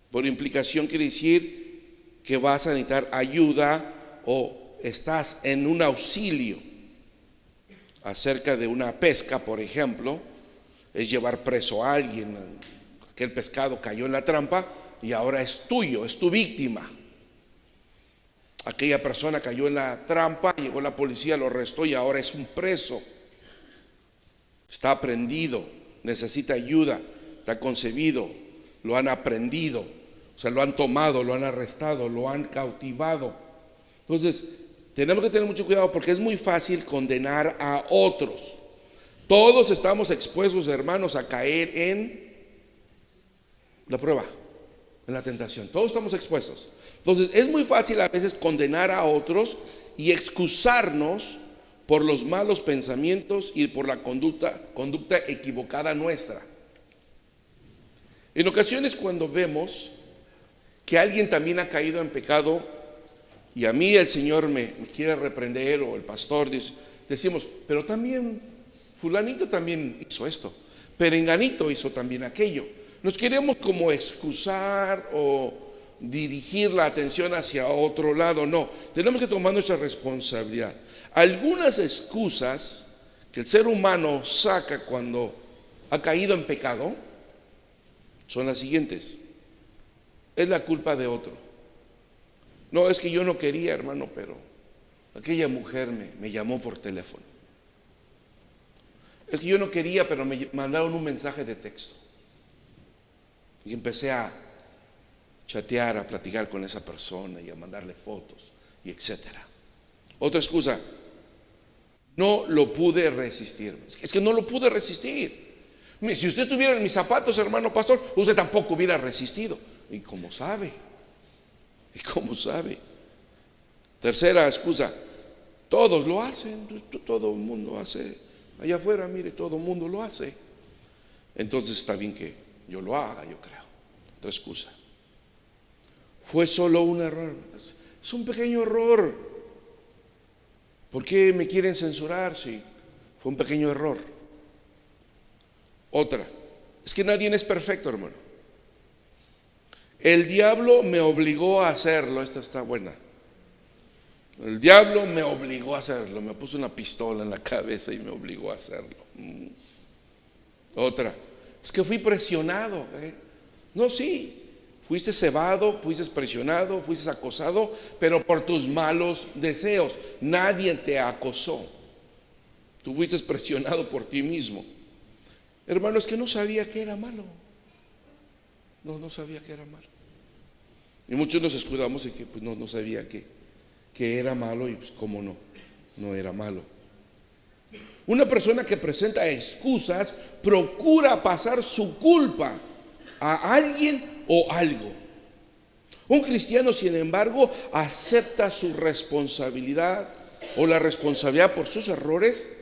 Por implicación quiere decir que vas a necesitar ayuda o estás en un auxilio. Acerca de una pesca, por ejemplo, es llevar preso a alguien. Aquel pescado cayó en la trampa y ahora es tuyo, es tu víctima. Aquella persona cayó en la trampa, llegó la policía, lo arrestó y ahora es un preso. Está aprendido, necesita ayuda, está concebido, lo han aprendido, o sea, lo han tomado, lo han arrestado, lo han cautivado. Entonces, tenemos que tener mucho cuidado porque es muy fácil condenar a otros. Todos estamos expuestos, hermanos, a caer en la prueba. en la tentación. Todos estamos expuestos. Entonces es muy fácil a veces condenar a otros y excusarnos por los malos pensamientos y por la conducta equivocada nuestra. En ocasiones cuando vemos que alguien también ha caído en pecado y a mí el Señor me quiere reprender, o el pastor decimos, pero también fulanito también hizo esto, perenganito hizo también aquello. Nos queremos como excusar o dirigir la atención hacia otro lado. No, tenemos que tomar nuestra responsabilidad. Algunas excusas que el ser humano saca cuando ha caído en pecado son las siguientes: es la culpa de otro. No, es que yo no quería, hermano, pero aquella mujer me llamó por teléfono. Es que yo no quería, pero me mandaron un mensaje de texto. Y empecé a chatear, a platicar con esa persona y a mandarle fotos y etcétera. Otra excusa: no lo pude resistir. Es que no lo pude resistir. Si usted estuviera en mis zapatos, hermano pastor, usted tampoco hubiera resistido. ¿Y cómo sabe? ¿Y cómo sabe? Tercera excusa: todos lo hacen, todo el mundo hace. Allá afuera, mire, todo el mundo lo hace. Entonces está bien que yo lo haga, yo creo. Otra excusa: fue solo un error. Es un pequeño error. ¿Por qué me quieren censurar si fue un pequeño error? Otra: es que nadie es perfecto, hermano. El diablo me obligó a hacerlo. Esta está buena. El diablo me obligó a hacerlo. Me puso una pistola en la cabeza y me obligó a hacerlo. Otra: es que fui presionado. No, sí, fuiste cebado, fuiste presionado, fuiste acosado, pero por tus malos deseos. Nadie te acosó. Tú fuiste presionado por ti mismo. Hermano, es que no sabía que era malo. No sabía que era malo. Y muchos nos escudamos en que pues, no sabía que era malo, y pues cómo no era malo. Una persona que presenta excusas procura pasar su culpa a alguien o algo. Un cristiano, sin embargo, acepta su responsabilidad o la responsabilidad por sus errores,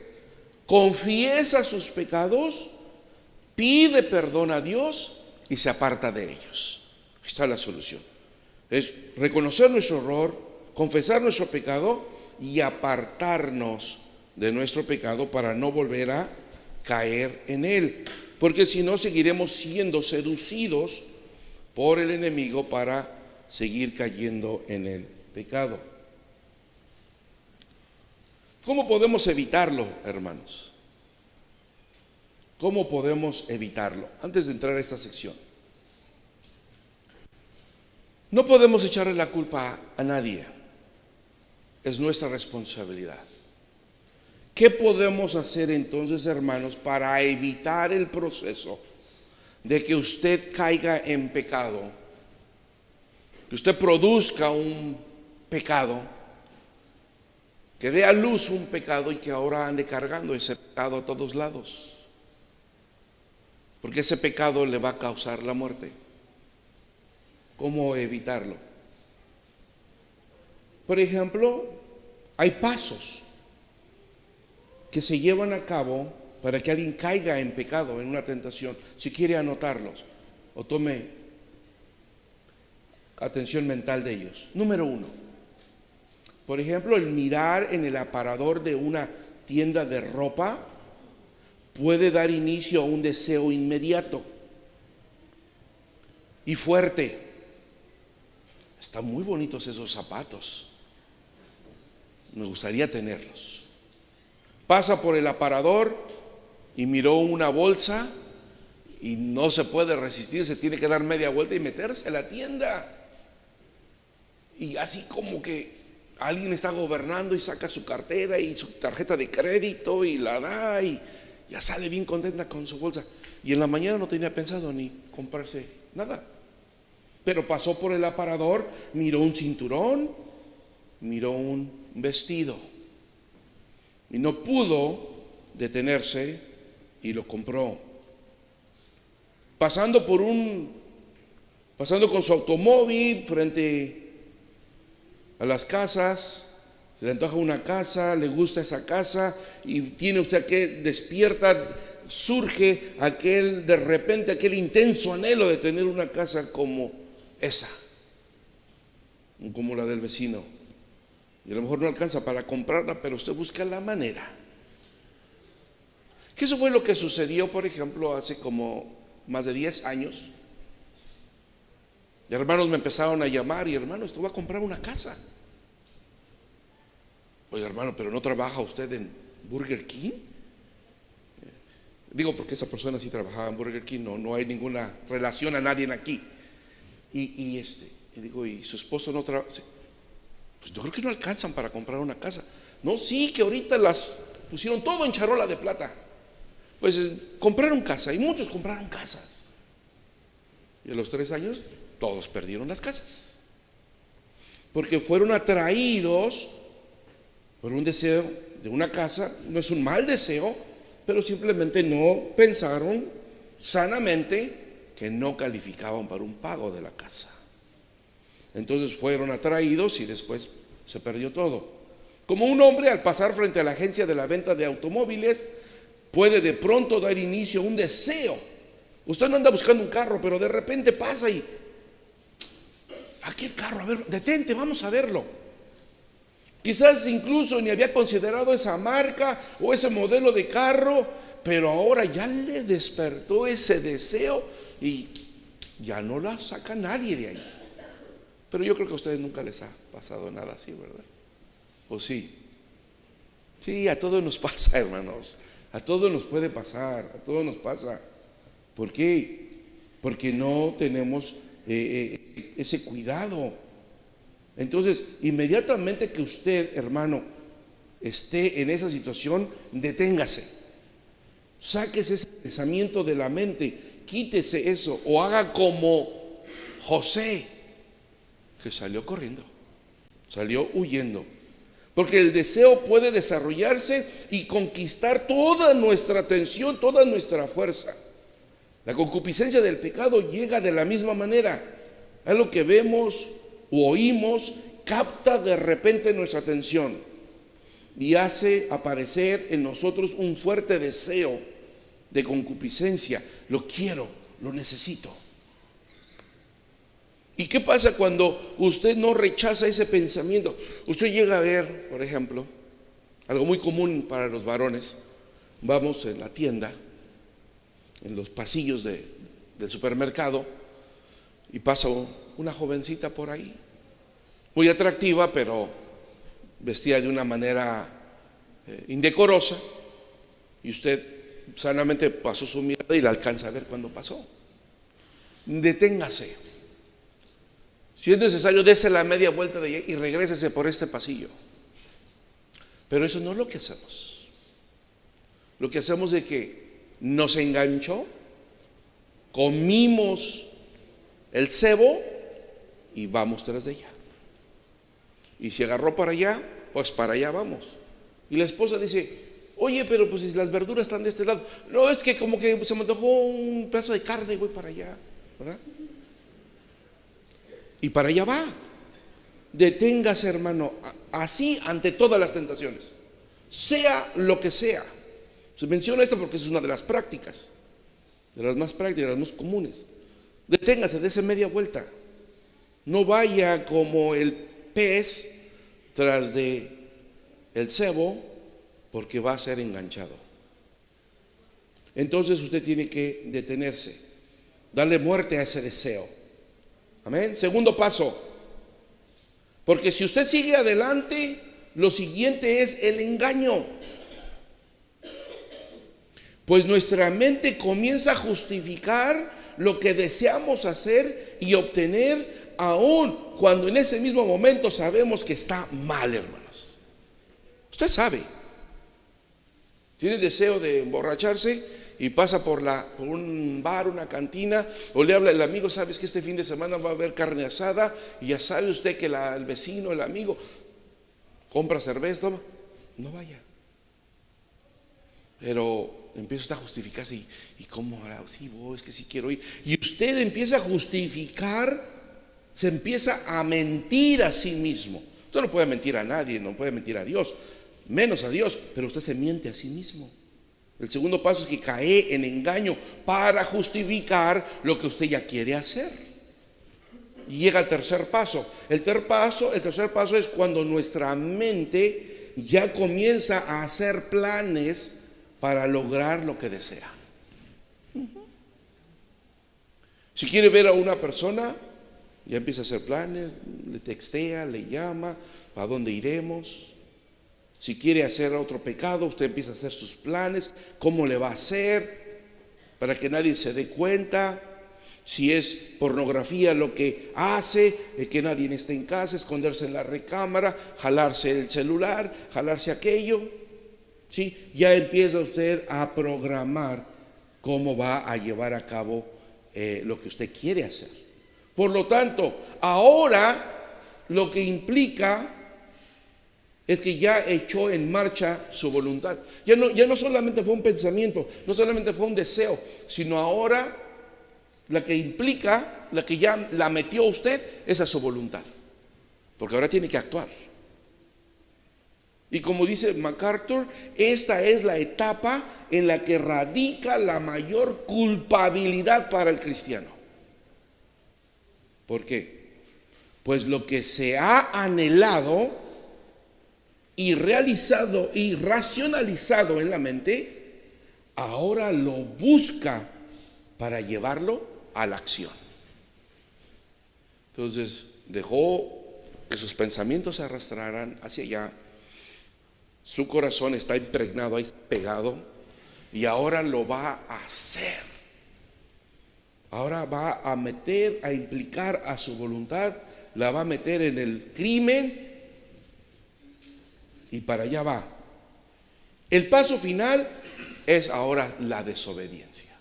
confiesa sus pecados, pide perdón a Dios y se aparta de ellos. Ahí está la solución. Es reconocer nuestro error, confesar nuestro pecado y apartarnos de nuestro pecado para no volver a caer en él. Porque si no, seguiremos siendo seducidos por el enemigo para seguir cayendo en el pecado. ¿Cómo podemos evitarlo, hermanos? ¿Cómo podemos evitarlo? Antes de entrar a esta sección, no podemos echarle la culpa a nadie. Es nuestra responsabilidad. ¿Qué podemos hacer entonces, hermanos, para evitar el proceso de que usted caiga en pecado, que usted produzca un pecado, que dé a luz un pecado y que ahora ande cargando ese pecado a todos lados? Porque ese pecado le va a causar la muerte. ¿Cómo evitarlo? Por ejemplo, hay pasos que se llevan a cabo para que alguien caiga en pecado, en una tentación. Si quiere anotarlos o tome atención mental de ellos. Número 1, por ejemplo, el mirar en el aparador de una tienda de ropa puede dar inicio a un deseo inmediato y fuerte. Están muy bonitos esos zapatos, me gustaría tenerlos. Pasa por el aparador y miró una bolsa y no se puede resistir, se tiene que dar media vuelta y meterse a la tienda. Y así como que alguien está gobernando y saca su cartera y su tarjeta de crédito y la da y ya sale bien contenta con su bolsa. Y en la mañana no tenía pensado ni comprarse nada. Pero pasó por el aparador, miró un cinturón, miró un vestido y no pudo detenerse y lo compró. Pasando por un pasando con su automóvil frente a las casas, se le antoja una casa, le gusta esa casa y tiene usted aquel, despierta, surge de repente aquel intenso anhelo de tener una casa como esa, como la del vecino. Y a lo mejor no alcanza para comprarla, pero usted busca la manera. Que eso fue lo que sucedió, por ejemplo, hace como más de 10 años. Y hermanos me empezaron a llamar y hermano, esto va a comprar una casa. Oiga hermano, pero ¿no trabaja usted en Burger King? Digo porque esa persona sí trabajaba en Burger King, no hay ninguna relación a nadie aquí. Y digo, ¿y su esposo no trabaja? Pues yo creo que no alcanzan para comprar una casa. No, sí, que ahorita las pusieron todo en charola de plata. Pues compraron casa y muchos compraron casas. Y a los 3 años todos perdieron las casas. Porque fueron atraídos por un deseo de una casa. No es un mal deseo, pero simplemente no pensaron sanamente que no calificaban para un pago de la casa. Entonces fueron atraídos y después se perdió todo. Como un hombre al pasar frente a la agencia de la venta de automóviles puede de pronto dar inicio a un deseo. Usted no anda buscando un carro, pero de repente pasa y aquí el carro, a ver, detente, vamos a verlo. Quizás incluso ni había considerado esa marca o ese modelo de carro, pero ahora ya le despertó ese deseo y ya no la saca nadie de ahí. Pero yo creo que a ustedes nunca les ha pasado nada así, ¿verdad? ¿O sí? Sí, a todos nos pasa, hermanos. A todos nos puede pasar, a todos nos pasa. ¿Por qué? Porque no tenemos ese cuidado. Entonces, inmediatamente que usted, hermano, esté en esa situación, deténgase. Sáquese ese pensamiento de la mente, quítese eso, o haga como José, que salió corriendo, salió huyendo. Porque el deseo puede desarrollarse y conquistar toda nuestra atención, toda nuestra fuerza. La concupiscencia del pecado llega de la misma manera. A lo que vemos o oímos, capta de repente nuestra atención y hace aparecer en nosotros un fuerte deseo de concupiscencia. Lo quiero, lo necesito. ¿Y qué pasa cuando usted no rechaza ese pensamiento? Usted llega a ver, por ejemplo, algo muy común para los varones. Vamos en la tienda, en los pasillos del supermercado, y pasa una jovencita por ahí, muy atractiva, pero vestida de una manera indecorosa, y usted sanamente pasó su mirada y la alcanza a ver cuando pasó. Deténgase. Si es necesario, dése la media vuelta de allá y regrésese por este pasillo. Pero eso no es lo que hacemos. Lo que hacemos es que nos enganchó, comimos el cebo y vamos tras de ella. Y si agarró para allá, pues para allá vamos. Y la esposa dice, oye, pero pues si las verduras están de este lado. No, es que como que se me antojó un pedazo de carne y voy para allá, ¿verdad? Y para allá va. Deténgase, hermano, así ante todas las tentaciones, sea lo que sea. Se menciona esto porque es una de las prácticas, de las más prácticas, de las más comunes. Deténgase, dése media vuelta. No vaya como el pez tras de el cebo, porque va a ser enganchado. Entonces usted tiene que detenerse, darle muerte a ese deseo. Amén. Segundo paso, porque si usted sigue adelante, lo siguiente es el engaño. Pues nuestra mente comienza a justificar lo que deseamos hacer y obtener, aun cuando en ese mismo momento sabemos que está mal, hermanos. Usted sabe, tiene deseo de emborracharse y pasa por un bar, una cantina, o le habla el amigo, sabes que este fin de semana va a haber carne asada, y ya sabe usted que el vecino, el amigo, compra cerveza, no vaya. Pero empieza a justificarse. ¿Y cómo ahora? Sí, es que sí quiero ir. Y usted empieza a justificar, se empieza a mentir a sí mismo. Usted no puede mentir a nadie, no puede mentir a Dios, menos a Dios, pero usted se miente a sí mismo. El segundo paso es que cae en engaño para justificar lo que usted ya quiere hacer. Y llega al tercer paso. El tercer paso es cuando nuestra mente ya comienza a hacer planes para lograr lo que desea. Si quiere ver a una persona, ya empieza a hacer planes, le textea, le llama, ¿a dónde iremos? Si quiere hacer otro pecado, usted empieza a hacer sus planes, cómo le va a hacer para que nadie se dé cuenta. Si es pornografía lo que hace, que nadie esté en casa, esconderse en la recámara, jalarse el celular, jalarse aquello, ¿sí? Ya empieza usted a programar cómo va a llevar a cabo lo que usted quiere hacer. Por lo tanto, ahora lo que implica es que ya echó en marcha su voluntad. Ya no solamente fue un pensamiento, no solamente fue un deseo, sino ahora la que implica, la que ya la metió usted, es a su voluntad. Porque ahora tiene que actuar. Y como dice MacArthur, esta es la etapa en la que radica la mayor culpabilidad para el cristiano. ¿Por qué? Pues lo que se ha anhelado y realizado y racionalizado en la mente, ahora lo busca para llevarlo a la acción. Entonces dejó que sus pensamientos se arrastraran hacia allá. Su corazón está impregnado, ahí está pegado, y ahora lo va a hacer. Ahora va a meter, a implicar a su voluntad, la va a meter en el crimen, y para allá va. El paso final es ahora la desobediencia.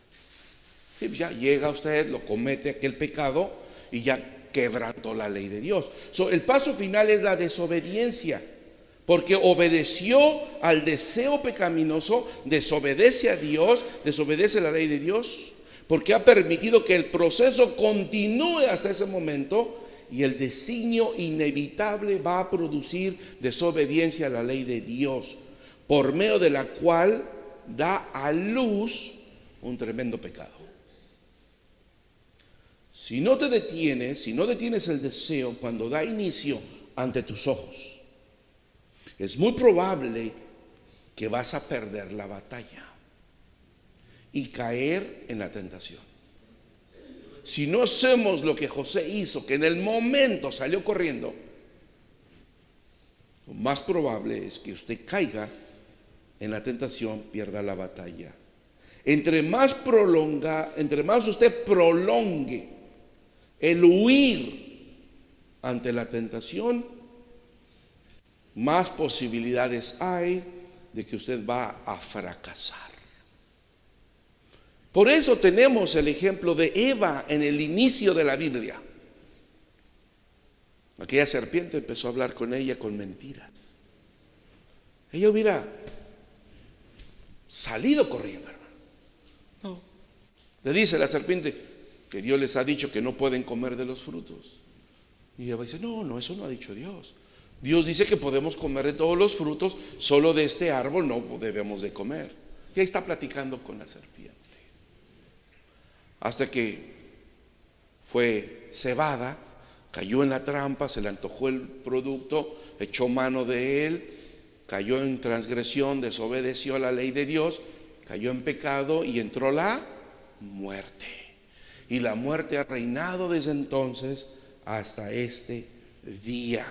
Sí, ya llega usted, lo comete aquel pecado y ya quebrantó la ley de Dios. El paso final es la desobediencia, porque obedeció al deseo pecaminoso, desobedece a Dios, desobedece la ley de Dios, porque ha permitido que el proceso continúe hasta ese momento. Y el designio inevitable va a producir desobediencia a la ley de Dios, por medio de la cual da a luz un tremendo pecado. Si no te detienes, si no detienes el deseo cuando da inicio ante tus ojos, es muy probable que vas a perder la batalla y caer en la tentación. Si no hacemos lo que José hizo, que en el momento salió corriendo, lo más probable es que usted caiga en la tentación, pierda la batalla. Entre más usted prolongue el huir ante la tentación, más posibilidades hay de que usted va a fracasar. Por eso tenemos el ejemplo de Eva en el inicio de la Biblia. Aquella serpiente empezó a hablar con ella con mentiras. Ella hubiera salido corriendo, hermano. No. Le dice la serpiente que Dios les ha dicho que no pueden comer de los frutos. Y Eva dice, no, eso no ha dicho Dios. Dios dice que podemos comer de todos los frutos, solo de este árbol no debemos de comer. Y ahí está platicando con la serpiente. Hasta que fue cebada, cayó en la trampa, se le antojó el producto, echó mano de él, cayó en transgresión, desobedeció a la ley de Dios, cayó en pecado y entró la muerte. Y la muerte ha reinado desde entonces hasta este día.